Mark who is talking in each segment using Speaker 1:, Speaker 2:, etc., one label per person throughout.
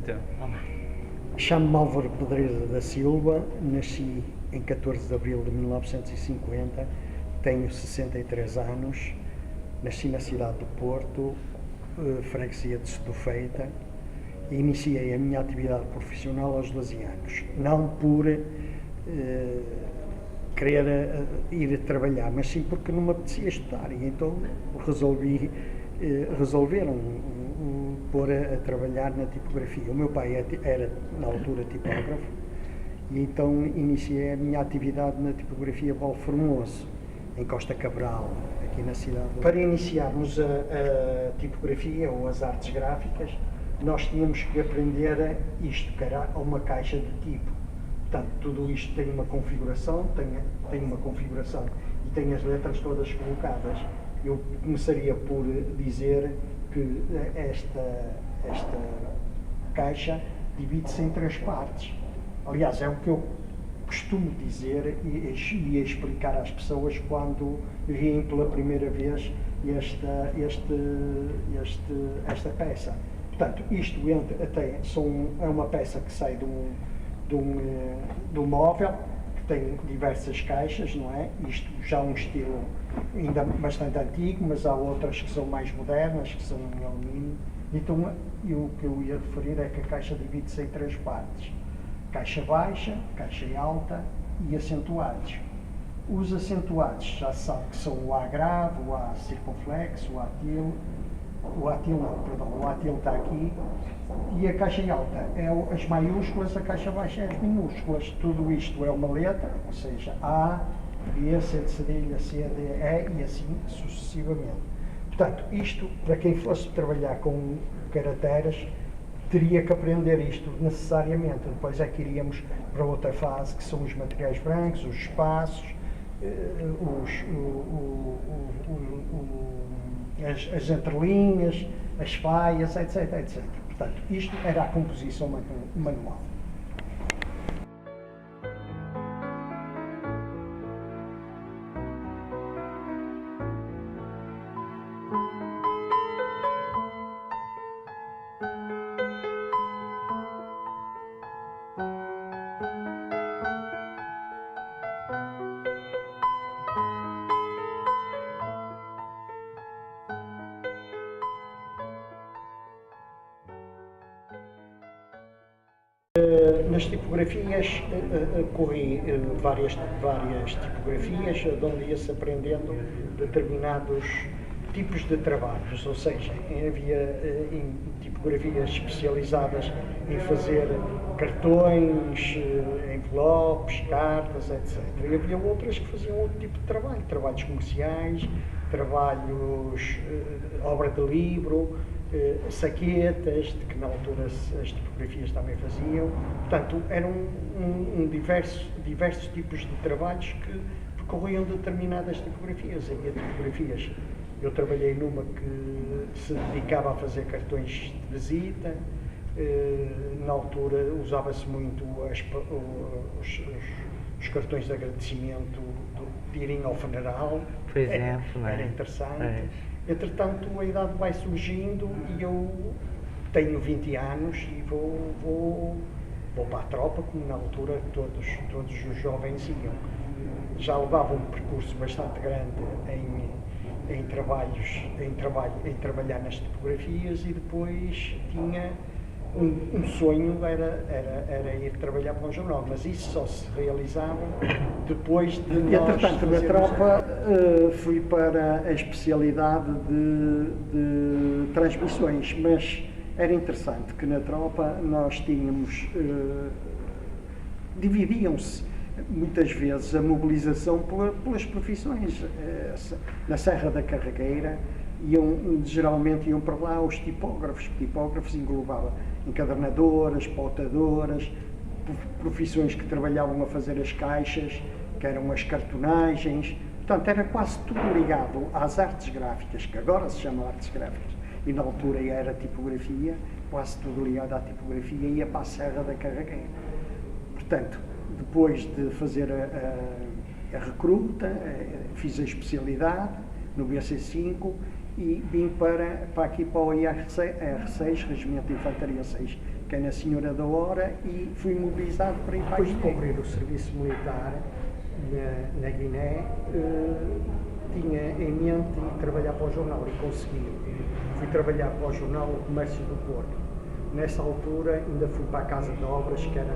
Speaker 1: Então,
Speaker 2: Chamo-me Álvaro Pedreira da Silva, nasci em 14 de abril de 1950, tenho 63 anos, nasci na cidade do Porto, freguesia de Sedufeita, e iniciei a minha atividade profissional aos 12 anos, não por querer ir trabalhar, mas sim porque não me apetecia estudar, e então resolveram pôr a trabalhar na tipografia. O meu pai era na altura tipógrafo, e então iniciei a minha atividade na tipografia Valformoso, em Costa Cabral, aqui na cidade. Para iniciarmos a tipografia ou as artes gráficas, nós tínhamos que aprender isto, que era uma caixa de tipo. Portanto, tudo isto tem uma configuração, tem uma configuração e tem as letras todas colocadas. Eu começaria por dizer que esta caixa divide-se em 3 partes. Aliás, é o que eu costumo dizer e explicar às pessoas quando veem pela primeira vez esta peça. Portanto, isto é uma peça que sai de um móvel, que tem diversas caixas, não é? Isto já é um estilo ainda bastante antigo, mas há outras que são mais modernas, que são em alumínio. Então, o que eu ia referir é que a caixa divide-se em 3 partes. Caixa baixa, caixa alta e acentuados. Os acentuados já se sabe que são o A grave, o A circunflexo, o A til está aqui, e a caixa alta é as maiúsculas, a caixa baixa é as minúsculas. Tudo isto é uma letra, ou seja, A, B, C de cedilha, C, D, E e assim sucessivamente. Portanto, isto, para quem fosse trabalhar com caracteres, teria que aprender isto necessariamente. Depois é que iríamos para outra fase, que são os materiais brancos, os espaços, as entrelinhas, as faias, etc, etc. Portanto, isto era a composição manual. Nas tipografias, corri várias tipografias, onde ia-se aprendendo determinados tipos de trabalhos, ou seja, havia tipografias especializadas em fazer cartões, envelopes, cartas, etc. E havia outras que faziam outro tipo de trabalho, trabalhos comerciais, trabalhos, obra de livro, saquetas, de que na altura as tipografias também faziam. Portanto, eram diversos tipos de trabalhos que percorriam determinadas tipografias. Havia tipografias, eu trabalhei numa que se dedicava a fazer cartões de visita, na altura usava-se muito os cartões de agradecimento de irem ao funeral.
Speaker 1: por exemplo,
Speaker 2: era interessante. Entretanto, a idade vai surgindo e eu tenho 20 anos e vou para a tropa, como na altura todos os jovens iam. Já levava um percurso bastante grande em trabalhar nas tipografias, e depois tinha um sonho, era ir trabalhar para um jornal, mas isso só se realizava depois de nós. Entretanto, na tropa fui para a especialidade de transmissões, mas era interessante que na tropa nós tínhamos, dividiam-se muitas vezes a mobilização pelas profissões. Na Serra da Carregueira geralmente iam para lá os tipógrafos. Tipógrafos englobava encadernadoras, pautadoras, profissões que trabalhavam a fazer as caixas, que eram as cartonagens. Portanto, era quase tudo ligado às artes gráficas, que agora se chamam artes gráficas, e na altura era tipografia, quase tudo ligado à tipografia, ia para a Serra da Carregueira. Portanto, depois de fazer a recruta, fiz a especialidade no BC5 e vim para aqui para o IR6, Regimento de Infantaria 6, fiquei na Senhora da Hora e fui mobilizado para ir para a Guiné. Depois de cumprir o serviço militar na Guiné, tinha em mente trabalhar para o jornal e consegui. Fui trabalhar para o jornal O Comércio do Porto. Nessa altura ainda fui para a Casa de Obras, que era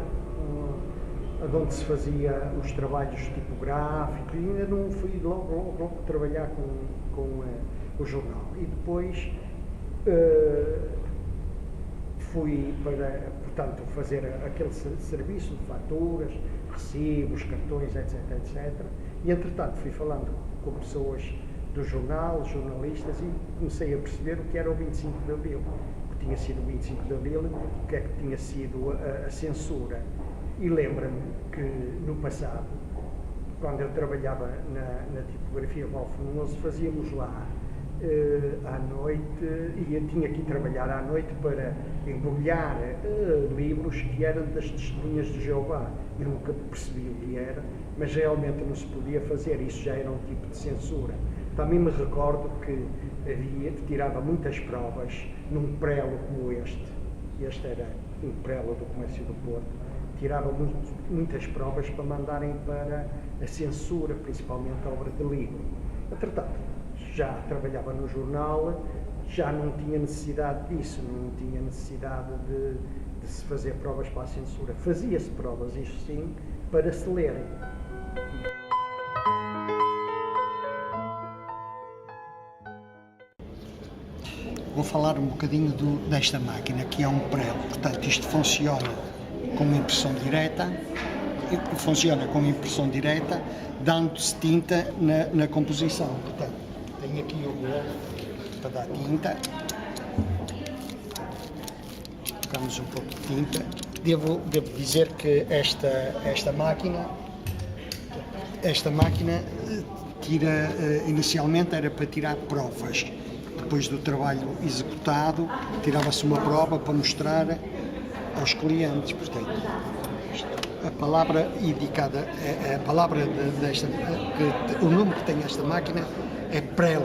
Speaker 2: onde se fazia os trabalhos tipográficos, e ainda não fui logo trabalhar com o jornal. E depois fui para, portanto, fazer aquele serviço de faturas, recibos, cartões, etc, etc. E, entretanto, fui falando com pessoas do jornal, jornalistas, e comecei a perceber o que era o 25 de Abril, o que tinha sido o 25 de Abril, o que é que tinha sido a censura. E lembro-me que, no passado, quando eu trabalhava na tipografia Valformoso, fazíamos lá à noite, e eu tinha que ir trabalhar à noite para embrulhar livros que eram das Testemunhas de Jeová. Eu nunca percebi o que era, mas realmente não se podia fazer, isso já era um tipo de censura. Também me recordo que tirava muitas provas num prelo como este era um prelo do Comércio do Porto, tirava muitas provas para mandarem para a censura, principalmente a obra de livro. Entretanto, já trabalhava no jornal, já não tinha necessidade disso, não tinha necessidade de se fazer provas para a censura. Fazia-se provas, isso sim, para se lerem. Vou falar um bocadinho desta máquina, que é um prelo. Portanto, isto funciona com impressão direta, dando-se tinta na composição. Portanto, tenho aqui o bolo para dar tinta. Damos um pouco de tinta. Devo dizer que esta máquina tira, inicialmente era para tirar provas. Depois do trabalho executado, tirava-se uma prova para mostrar aos clientes. Portanto, a palavra indicada, a palavra o nome que tem esta máquina é prelo.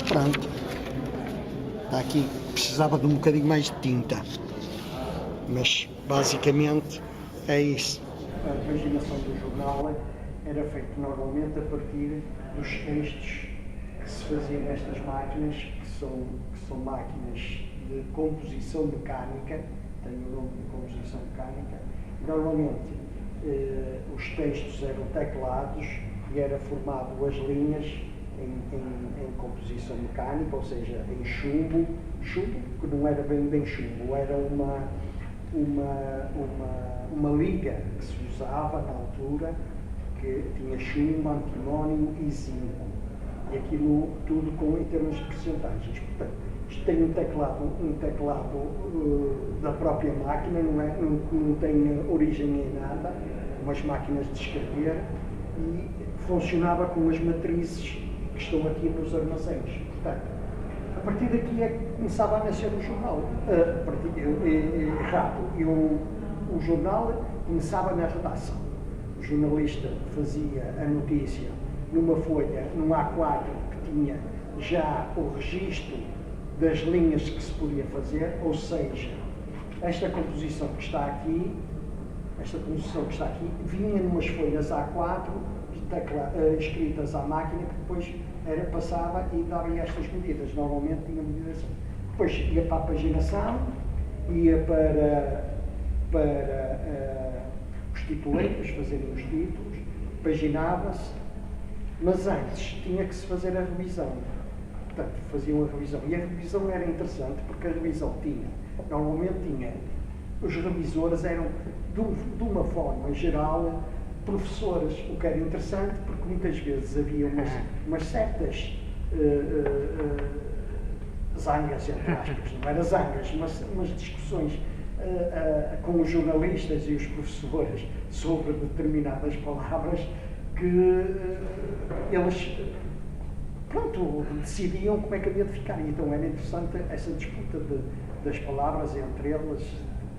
Speaker 2: Pronto, está aqui. Precisava de um bocadinho mais de tinta, mas basicamente é isso. A paginação do jornal era feita normalmente a partir dos textos que se faziam nestas máquinas, que são máquinas de composição mecânica, tem o nome de composição mecânica. Normalmente os textos eram teclados e era formado as linhas em composição mecânica, ou seja, em chumbo, que não era bem chumbo, era uma liga que se usava na altura, que tinha chumbo, antimónio e zinco, e aquilo tudo em termos de percentagens. Portanto, isto tem um teclado da própria máquina, não tem origem em nada, umas máquinas de escrever, e funcionava com as matrizes que estão aqui nos armazéns. Portanto, a partir daqui é que começava a nascer o jornal. O jornal começava na redação. O jornalista fazia a notícia numa folha, num A4, que tinha já o registro das linhas que se podia fazer, ou seja, esta composição que está aqui, vinha numas folhas A4, escritas à máquina, que depois passava e dava estas medidas. Normalmente tinha medidas assim. Depois ia para a paginação, ia para os tituleiros fazerem os títulos, paginava-se, mas antes tinha que se fazer a revisão. Portanto, faziam a revisão. E a revisão era interessante, porque a revisão normalmente os revisores eram, de uma forma geral, professores, o que era interessante, porque muitas vezes havia umas certas zangas, entre aspas, não eram zangas, mas umas discussões com os jornalistas e os professores sobre determinadas palavras que eles, decidiam como é que havia de ficar. Então era interessante essa disputa das palavras entre eles,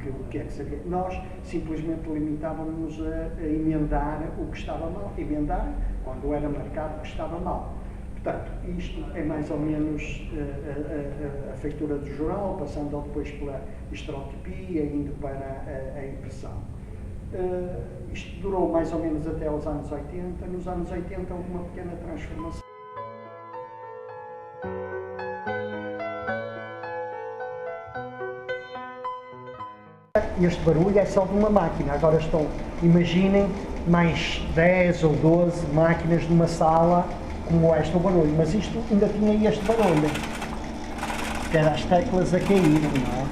Speaker 2: o que é que seria. Nós simplesmente limitávamos-nos a emendar o que estava mal, emendar quando era marcado o que estava mal. Portanto, isto é mais ou menos a feitura do jornal, passando depois pela estereotipia, indo para a impressão. Isto durou mais ou menos até aos anos 80. Nos anos 80 houve uma pequena transformação. Este barulho é só de uma máquina. Agora imaginem mais 10 ou 12 máquinas numa sala como esta, o barulho. Mas isto ainda tinha este barulho, que era as teclas a caírem, não é?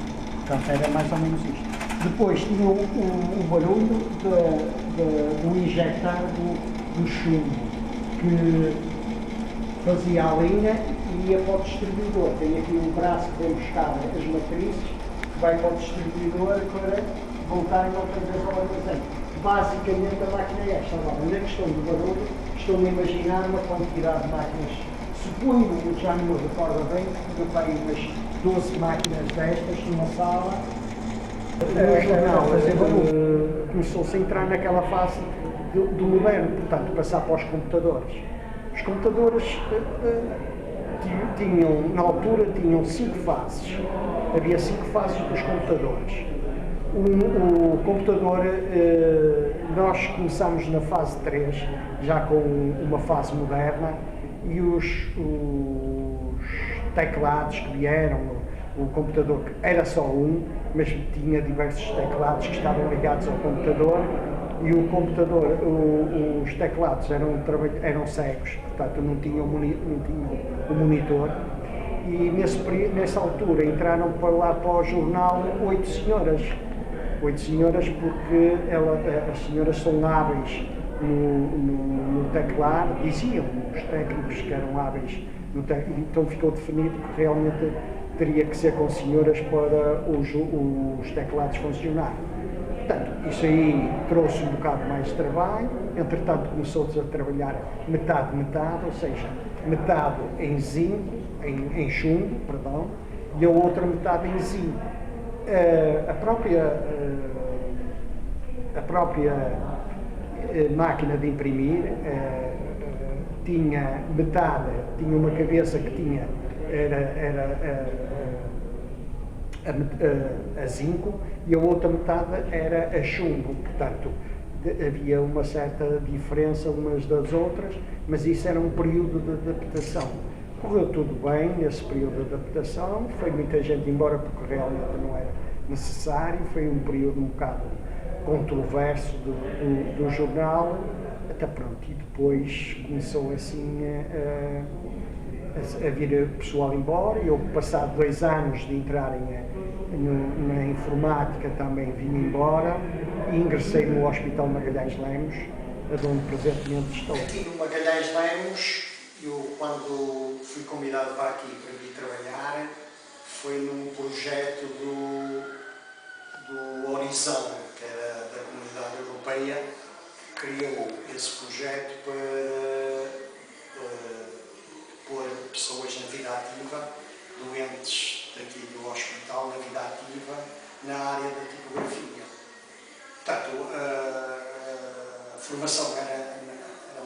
Speaker 2: Portanto, era mais ou menos isto. Depois tinha o barulho do injetar do chumbo, que fazia a linha e ia para o distribuidor. Tem aqui um braço que vem buscar as matrizes, que vai para o distribuidor para voltarem outra vez ao armazém. Basicamente a máquina é esta. Agora, na questão do barulho, estou-me a imaginar uma quantidade de máquinas. Suponho, já não me recordo bem, que eu tenho umas 12 máquinas destas numa sala. Começou-se a entrar naquela fase do moderno, portanto, passar para os computadores. Os computadores na altura, tinham 5 fases. Havia 5 fases dos computadores. O computador, nós começámos na fase 3, já com uma fase moderna, e os teclados que vieram, o computador era só um, mas tinha diversos teclados que estavam ligados ao computador, e o computador, os teclados eram cegos, portanto não tinham o monitor, e nessa altura entraram lá para o jornal 8 senhoras, porque as senhoras são hábeis no teclado, diziam os técnicos que eram hábeis no teclado, então ficou definido que realmente teria que ser com senhoras para os teclados funcionarem. Portanto, isso aí trouxe um bocado mais de trabalho, entretanto começou-se a trabalhar metade, ou seja, metade em zinco, em chumbo, perdão, e a outra metade em zinco. A própria máquina de imprimir tinha metade, tinha uma cabeça que tinha a zinco e a outra metade era a chumbo, portanto havia uma certa diferença umas das outras, mas isso era um período de adaptação. Correu tudo bem nesse período de adaptação, foi muita gente embora porque realmente não era necessário, foi um período um bocado controverso do jornal, até pronto, e depois começou assim a vir pessoal embora. Eu, passado 2 anos de entrarem na informática, também vim embora e ingressei no Hospital Magalhães Lemos, onde presentemente estou. Aqui no Magalhães Lemos, eu quando fui convidado para aqui para vir trabalhar, foi num projeto do Horizon, que era da Comunidade Europeia, que criou esse projeto para pôr pessoas na vida ativa, doentes daqui do hospital, na vida ativa, na área da tipografia. Portanto, a formação era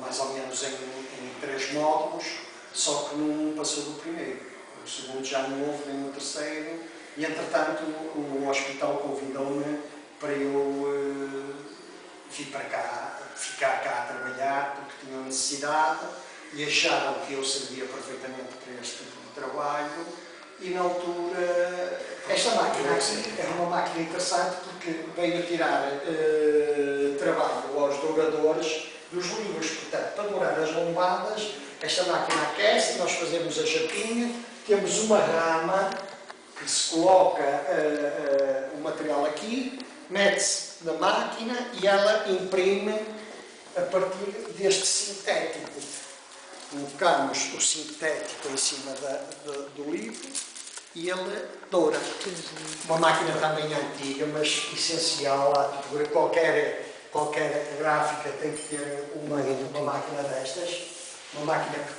Speaker 2: mais ou menos em 3 módulos, só que não passou do primeiro. O segundo já não houve, nem o terceiro, e entretanto o hospital convidou-me para eu vir para cá, ficar cá a trabalhar, porque tinham necessidade e acharam que eu servia perfeitamente para este tipo de trabalho. E na altura, esta máquina aqui era uma máquina interessante porque veio tirar trabalho aos douradores dos livros. Portanto, para dourar as lombadas, esta máquina aquece, nós fazemos a chapinha, temos uma rama que se coloca o material aqui, mete-se na máquina e ela imprime a partir deste sintético. Colocamos o sintético em cima do livro e ele doura. Uma máquina também antiga, mas essencial. Qualquer gráfica tem que ter uma máquina destas. Uma máquina que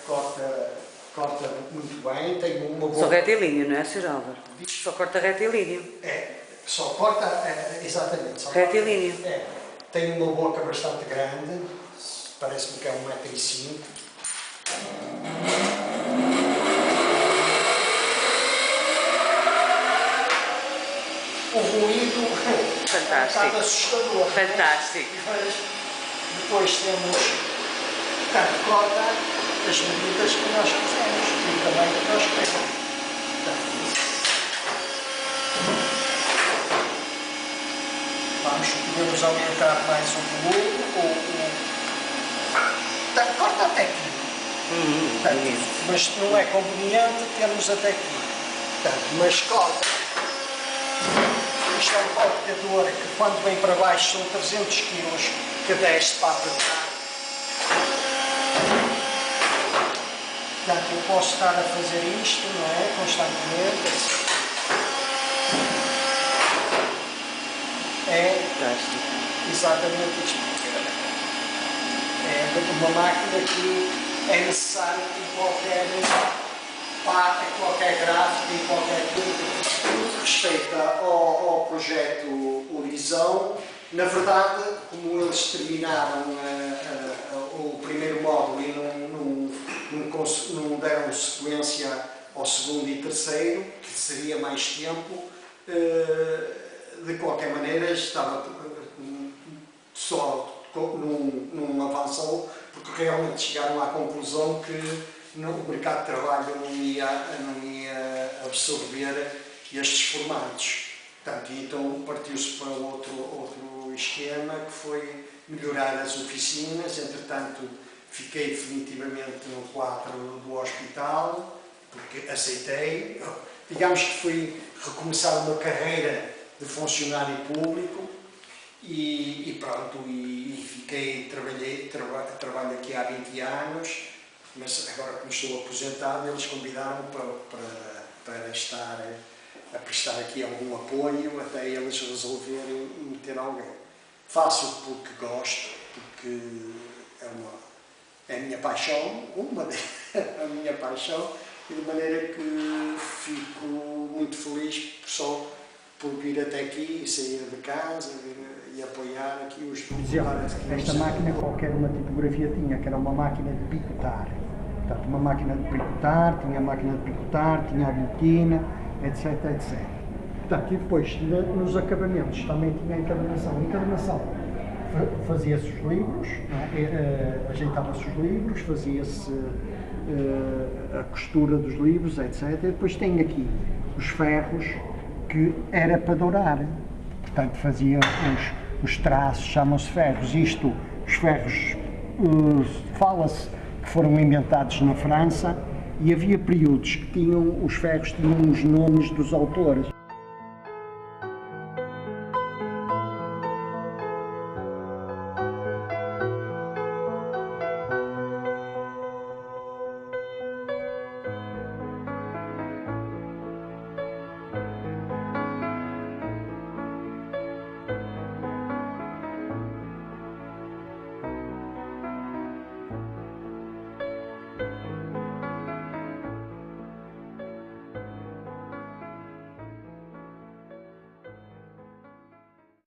Speaker 2: corta muito bem, tem uma boa...
Speaker 1: Só retilíneo, não é, Sr. Álvaro? Só corta retilíneo.
Speaker 2: É, Só corta, exatamente. Só
Speaker 1: retilíneo.
Speaker 2: corta, tem uma boca bastante grande, parece-me que é 1,5 m. O ruído
Speaker 1: Fantástico.
Speaker 2: é um bocado assustador.
Speaker 1: Fantástico.
Speaker 2: Mas depois temos, portanto, corta as medidas que nós quisermos e também que nós queremos. Podemos aumentar mais o volume, corta até aqui. Mas não é conveniente termos até aqui. Mas corta. Isto é um palpitador que quando vem para baixo são 300 kg que desce para apertar. Portanto, eu posso estar a fazer isto, não é? Constantemente. Assim. É exatamente isto. É uma máquina que é necessária em qualquer gráfico, em qualquer coisa. No que respeita ao projeto Horizão, na verdade, como eles terminaram o primeiro módulo e não deram sequência ao segundo e terceiro, que seria mais tempo, de qualquer maneira estava só não avançou, porque realmente chegaram à conclusão que o mercado de trabalho não ia absorver estes formatos. Portanto, então partiu-se para outro esquema, que foi melhorar as oficinas. Entretanto, fiquei definitivamente no quadro do hospital, porque aceitei. Digamos que fui recomeçar uma carreira de funcionário público e pronto, trabalho aqui há 20 anos, mas agora como estou aposentado, eles convidaram-me para estar a prestar aqui algum apoio até eles resolverem meter alguém. Faço porque gosto, porque é a minha paixão, a minha paixão, e de maneira que fico muito feliz só por vir até aqui e sair de casa e apoiar aqui os funcionários. Esta máquina qualquer uma tipografia tinha, que era uma máquina de picotar. Portanto, uma máquina de picotar, tinha a máquina de picotar, tinha a guilhotina, etc, etc. Portanto, e depois, nos acabamentos, também tinha a encadernação. A encadernação fazia-se os livros, ajeitava-se os livros, fazia-se a costura dos livros, etc. E depois tem aqui os ferros, que era para dourar. Portanto, fazia os traços, chamam-se ferros. Os ferros, fala-se que foram inventados na França, e havia períodos que os ferros tinham os nomes dos autores.